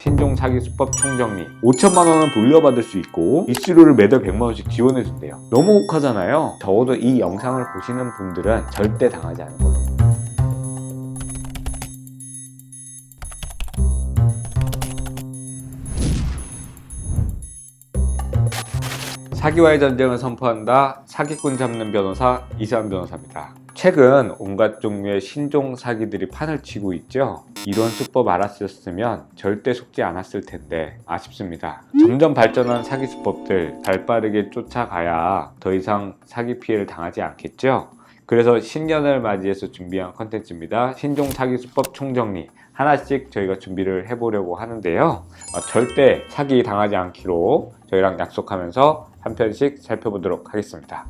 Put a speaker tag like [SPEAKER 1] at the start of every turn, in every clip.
[SPEAKER 1] 신종 사기 수법 총정리 5천만 원은 돌려받을 수 있고 이슈료를 매달 100만 원씩 지원해준대요. 너무 혹하잖아요. 적어도 이 영상을 보시는 분들은 절대 당하지 않은 걸로. 사기와의 전쟁을 선포한다. 사기꾼 잡는 변호사 이세환 변호사입니다. 최근 온갖 종류의 신종 사기들이 판을 치고 있죠. 이런 수법 알았었으면 절대 속지 않았을 텐데 아쉽습니다. 점점 발전한 사기 수법들 발빠르게 쫓아가야 더 이상 사기 피해를 당하지 않겠죠. 그래서 신년을 맞이해서 준비한 컨텐츠입니다. 신종 사기 수법 총정리 하나씩 저희가 준비를 해보려고 하는데요. 절대 사기 당하지 않기로 저희랑 약속하면서 한 편씩 살펴보도록 하겠습니다.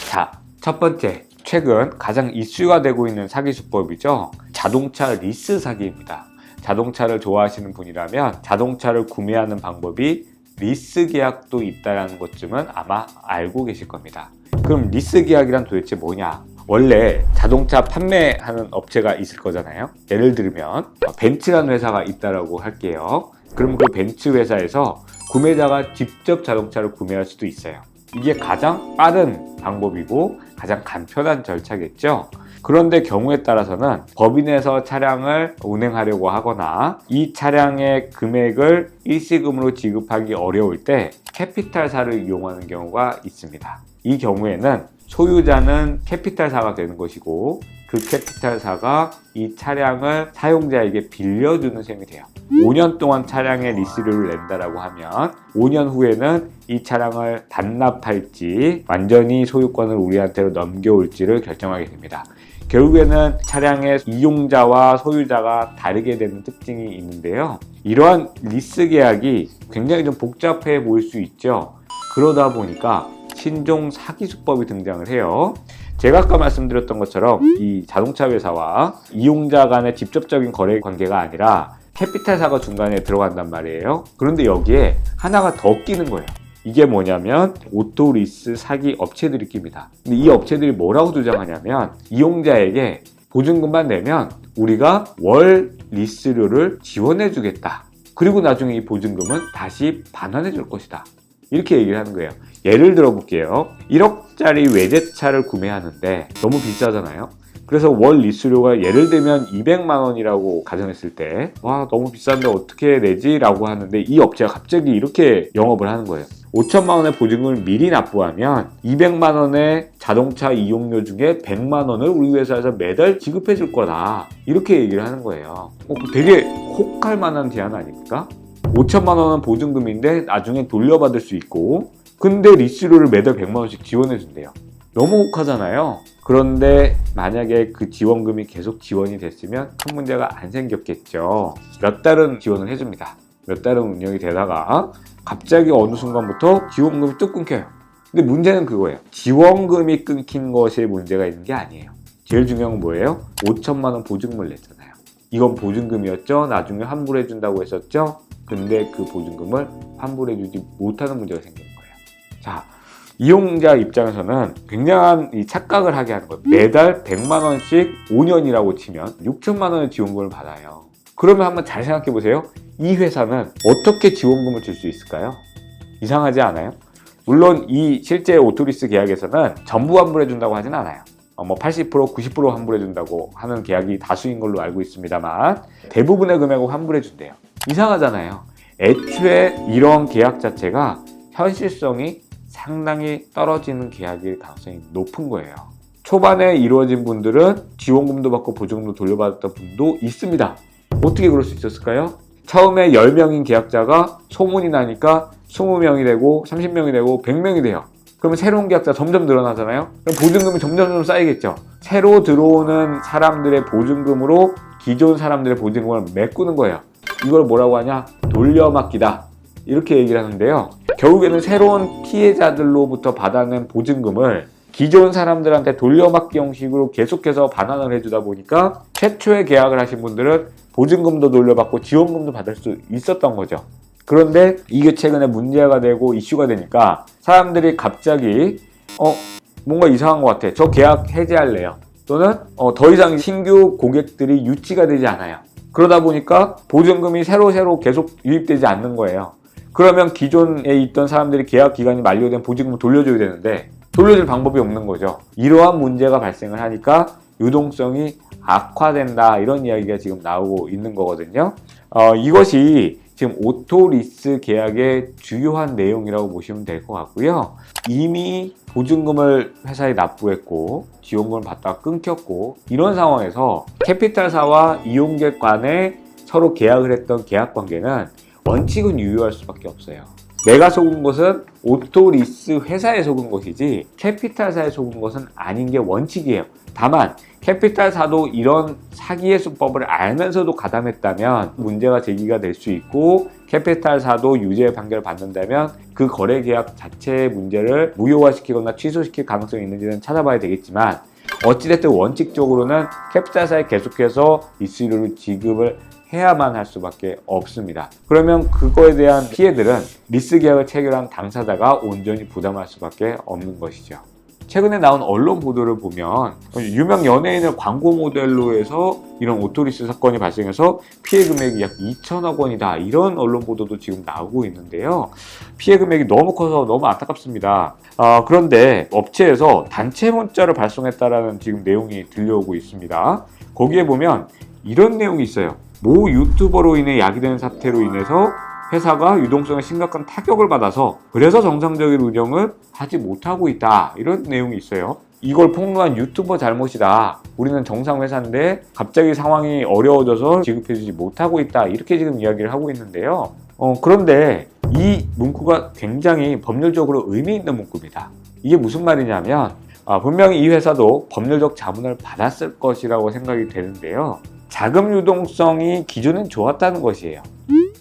[SPEAKER 1] 자, 첫 번째, 최근 가장 이슈가 되고 있는 사기 수법이죠. 자동차 리스 사기입니다. 자동차를 좋아하시는 분이라면 자동차를 구매하는 방법이 리스 계약도 있다는 것쯤은 아마 알고 계실 겁니다. 그럼 리스 계약이란 도대체 뭐냐? 원래 자동차 판매하는 업체가 있을 거잖아요. 예를 들면 벤츠라는 회사가 있다라고 할게요. 그럼 그 벤츠 회사에서 구매자가 직접 자동차를 구매할 수도 있어요. 이게 가장 빠른 방법이고 가장 간편한 절차겠죠. 그런데 경우에 따라서는 법인에서 차량을 운행하려고 하거나 이 차량의 금액을 일시금으로 지급하기 어려울 때 캐피탈사를 이용하는 경우가 있습니다. 이 경우에는 소유자는 캐피탈사가 되는 것이고 그 캐피탈사가 이 차량을 사용자에게 빌려주는 셈이 돼요. 5년 동안 차량의 리스료를 낸다라고 하면 5년 후에는 이 차량을 반납할지 완전히 소유권을 우리한테로 넘겨올지를 결정하게 됩니다. 결국에는 차량의 이용자와 소유자가 다르게 되는 특징이 있는데요. 이러한 리스 계약이 굉장히 좀 복잡해 보일 수 있죠. 그러다 보니까 신종 사기 수법이 등장을 해요. 제가 아까 말씀드렸던 것처럼 이 자동차 회사와 이용자 간의 직접적인 거래 관계가 아니라 캐피탈사가 중간에 들어간단 말이에요. 그런데 여기에 하나가 더 끼는 거예요. 이게 뭐냐면 오토리스 사기 업체들이 낍니다. 근데 이 업체들이 뭐라고 주장하냐면 이용자에게 보증금만 내면 우리가 월 리스료를 지원해 주겠다. 그리고 나중에 이 보증금은 다시 반환해 줄 것이다. 이렇게 얘기를 하는 거예요. 예를 들어 볼게요. 1억짜리 외제차를 구매하는데 너무 비싸잖아요. 그래서 월 리스료가 예를 들면 200만 원이라고 가정했을 때 와 너무 비싼데 어떻게 내지? 라고 하는데 이 업체가 갑자기 이렇게 영업을 하는 거예요. 5천만 원의 보증금을 미리 납부하면 200만 원의 자동차 이용료 중에 100만 원을 우리 회사에서 매달 지급해 줄 거다. 이렇게 얘기를 하는 거예요. 되게 혹할 만한 제안 아닙니까? 5천만 원은 보증금인데 나중에 돌려받을 수 있고 근데 리스료를 매달 100만 원씩 지원해 준대요. 너무 혹하잖아요. 그런데 만약에 그 지원금이 계속 지원이 됐으면 큰 문제가 안 생겼겠죠. 몇 달은 지원을 해줍니다. 몇 달은 운영이 되다가 갑자기 어느 순간부터 지원금이 뚝 끊겨요. 근데 문제는 그거예요. 지원금이 끊긴 것에 문제가 있는 게 아니에요. 제일 중요한 건 뭐예요? 5천만 원 보증금을 냈잖아요. 이건 보증금이었죠. 나중에 환불해 준다고 했었죠. 근데 그 보증금을 환불해주지 못하는 문제가 생기는 거예요. 자, 이용자 입장에서는 굉장한 이 착각을 하게 하는 거예요. 매달 100만 원씩 5년이라고 치면 6천만 원의 지원금을 받아요. 그러면 한번 잘 생각해 보세요. 이 회사는 어떻게 지원금을 줄 수 있을까요? 이상하지 않아요? 물론 이 실제 오토리스 계약에서는 전부 환불해 준다고 하진 않아요. 80%, 90% 환불해 준다고 하는 계약이 다수인 걸로 알고 있습니다만 대부분의 금액을 환불해 준대요. 이상하잖아요. 애초에 이런 계약 자체가 현실성이 상당히 떨어지는 계약일 가능성이 높은 거예요. 초반에 이루어진 분들은 지원금도 받고 보증금도 돌려받았던 분도 있습니다. 어떻게 그럴 수 있었을까요? 처음에 10명인 계약자가 소문이 나니까 20명이 되고 30명이 되고 100명이 돼요. 그러면 새로운 계약자 점점 늘어나잖아요. 그럼 보증금이 점점 쌓이겠죠. 새로 들어오는 사람들의 보증금으로 기존 사람들의 보증금을 메꾸는 거예요. 이걸 뭐라고 하냐? 돌려막기다. 이렇게 얘기를 하는데요. 결국에는 새로운 피해자들로부터 받아낸 보증금을 기존 사람들한테 돌려막기 형식으로 계속해서 반환을 해주다 보니까 최초에 계약을 하신 분들은 보증금도 돌려받고 지원금도 받을 수 있었던 거죠. 그런데 이게 최근에 문제가 되고 이슈가 되니까 사람들이 갑자기 뭔가 이상한 것 같아. 저 계약 해지할래요. 또는 더 이상 신규 고객들이 유치가 되지 않아요. 그러다 보니까 보증금이 새로 계속 유입되지 않는 거예요. 그러면 기존에 있던 사람들이 계약 기간이 만료된 보증금을 돌려줘야 되는데 돌려줄 방법이 없는 거죠. 이러한 문제가 발생을 하니까 유동성이 악화된다, 이런 이야기가 지금 나오고 있는 거거든요. 이것이 지금 오토리스 계약의 주요한 내용이라고 보시면 될 것 같고요. 이미 보증금을 회사에 납부했고 지원금을 받다가 끊겼고, 이런 상황에서 캐피탈사와 이용객 간에 서로 계약을 했던 계약관계는 원칙은 유효할 수밖에 없어요. 내가 속은 것은 오토리스 회사에 속은 것이지 캐피탈사에 속은 것은 아닌 게 원칙이에요. 다만 캐피탈사도 이런 사기의 수법을 알면서도 가담했다면 문제가 제기가 될 수 있고, 캐피탈사도 유죄 판결을 받는다면 그 거래 계약 자체의 문제를 무효화시키거나 취소시킬 가능성이 있는지는 찾아봐야 되겠지만, 어찌됐든 원칙적으로는 캐피탈사에 계속해서 리스료를 지급을 해야만 할 수밖에 없습니다. 그러면 그거에 대한 피해들은 리스 계약을 체결한 당사자가 온전히 부담할 수밖에 없는 것이죠. 최근에 나온 언론 보도를 보면 유명 연예인을 광고 모델로 해서 이런 오토리스 사건이 발생해서 피해 금액이 약 2천억 원이다, 이런 언론 보도도 지금 나오고 있는데요. 피해 금액이 너무 커서 너무 안타깝습니다. 그런데 업체에서 단체 문자를 발송했다라는 지금 내용이 들려오고 있습니다. 거기에 보면 이런 내용이 있어요. 모 유튜버로 인해 야기되는 사태로 인해서 회사가 유동성에 심각한 타격을 받아서 그래서 정상적인 운영을 하지 못하고 있다, 이런 내용이 있어요. 이걸 폭로한 유튜버 잘못이다, 우리는 정상 회사인데 갑자기 상황이 어려워져서 지급해주지 못하고 있다, 이렇게 지금 이야기를 하고 있는데요. 그런데 이 문구가 굉장히 법률적으로 의미 있는 문구입니다. 이게 무슨 말이냐면 분명히 이 회사도 법률적 자문을 받았을 것이라고 생각이 되는데요. 자금 유동성이 기존엔 좋았다는 것이에요.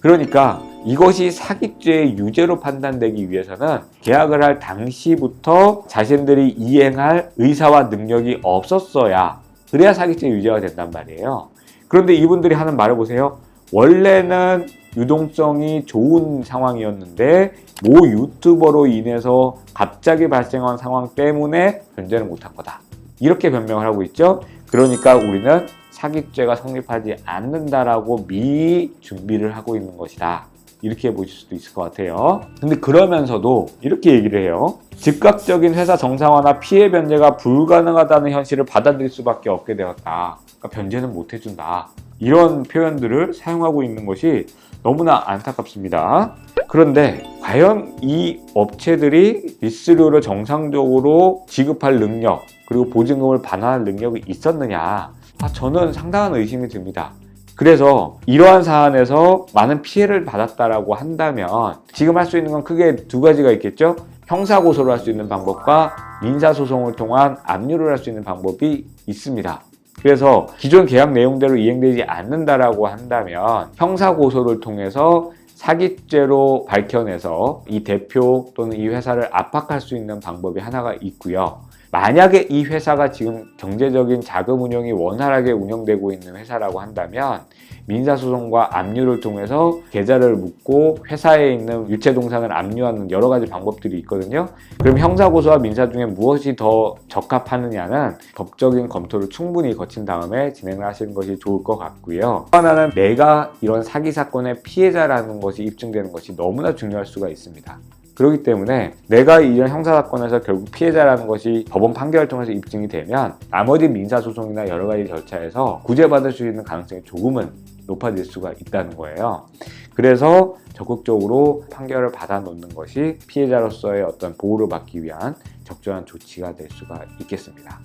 [SPEAKER 1] 그러니까 이것이 사기죄의 유죄로 판단되기 위해서는 계약을 할 당시부터 자신들이 이행할 의사와 능력이 없었어야, 그래야 사기죄 유죄가 된단 말이에요. 그런데 이분들이 하는 말을 보세요. 원래는 유동성이 좋은 상황이었는데 모 유튜버로 인해서 갑자기 발생한 상황 때문에 변제를 못한 거다, 이렇게 변명을 하고 있죠. 그러니까 우리는 사기죄가 성립하지 않는다라고 미리 준비를 하고 있는 것이다, 이렇게 보실 수도 있을 것 같아요. 근데 그러면서도 이렇게 얘기를 해요. 즉각적인 회사 정상화나 피해 변제가 불가능하다는 현실을 받아들일 수밖에 없게 되었다. 그러니까 변제는 못 해준다, 이런 표현들을 사용하고 있는 것이 너무나 안타깝습니다. 그런데 과연 이 업체들이 리스료를 정상적으로 지급할 능력, 그리고 보증금을 반환할 능력이 있었느냐, 저는 상당한 의심이 듭니다. 그래서 이러한 사안에서 많은 피해를 받았다라고 한다면 지금 할 수 있는 건 크게 두 가지가 있겠죠. 형사고소를 할 수 있는 방법과 민사소송을 통한 압류를 할 수 있는 방법이 있습니다. 그래서 기존 계약 내용대로 이행되지 않는다라고 한다면 형사고소를 통해서 사기죄로 밝혀내서 이 대표 또는 이 회사를 압박할 수 있는 방법이 하나가 있고요. 만약에 이 회사가 지금 경제적인 자금 운영이 원활하게 운영되고 있는 회사라고 한다면 민사소송과 압류를 통해서 계좌를 묻고 회사에 있는 유체동산을 압류하는 여러 가지 방법들이 있거든요. 그럼 형사고소와 민사 중에 무엇이 더 적합하느냐는 법적인 검토를 충분히 거친 다음에 진행을 하시는 것이 좋을 것 같고요. 또 하나는 내가 이런 사기 사건의 피해자라는 것이 입증되는 것이 너무나 중요할 수가 있습니다. 그렇기 때문에 내가 이런 형사사건에서 결국 피해자라는 것이 법원 판결을 통해서 입증이 되면 나머지 민사소송이나 여러 가지 절차에서 구제받을 수 있는 가능성이 조금은 높아질 수가 있다는 거예요. 그래서 적극적으로 판결을 받아놓는 것이 피해자로서의 어떤 보호를 받기 위한 적절한 조치가 될 수가 있겠습니다.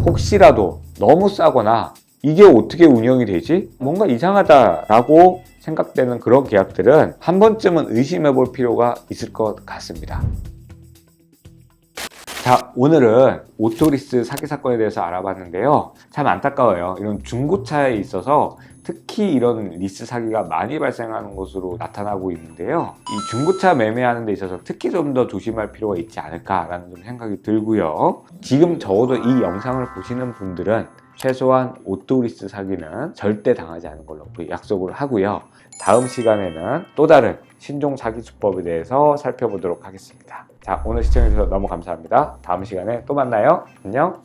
[SPEAKER 1] 혹시라도 너무 싸거나 이게 어떻게 운영이 되지? 뭔가 이상하다라고 생각되는 그런 계약들은 한 번쯤은 의심해 볼 필요가 있을 것 같습니다. 자, 오늘은 오토리스 사기 사건에 대해서 알아봤는데요. 참 안타까워요. 이런 중고차에 있어서 특히 이런 리스 사기가 많이 발생하는 것으로 나타나고 있는데요. 이 중고차 매매하는 데 있어서 특히 좀 더 조심할 필요가 있지 않을까라는 좀 생각이 들고요. 지금 적어도 이 영상을 보시는 분들은 최소한 오토리스 사기는 절대 당하지 않은 걸로 약속을 하고요. 다음 시간에는 또 다른 신종 사기 수법에 대해서 살펴보도록 하겠습니다. 자, 오늘 시청해주셔서 너무 감사합니다. 다음 시간에 또 만나요. 안녕.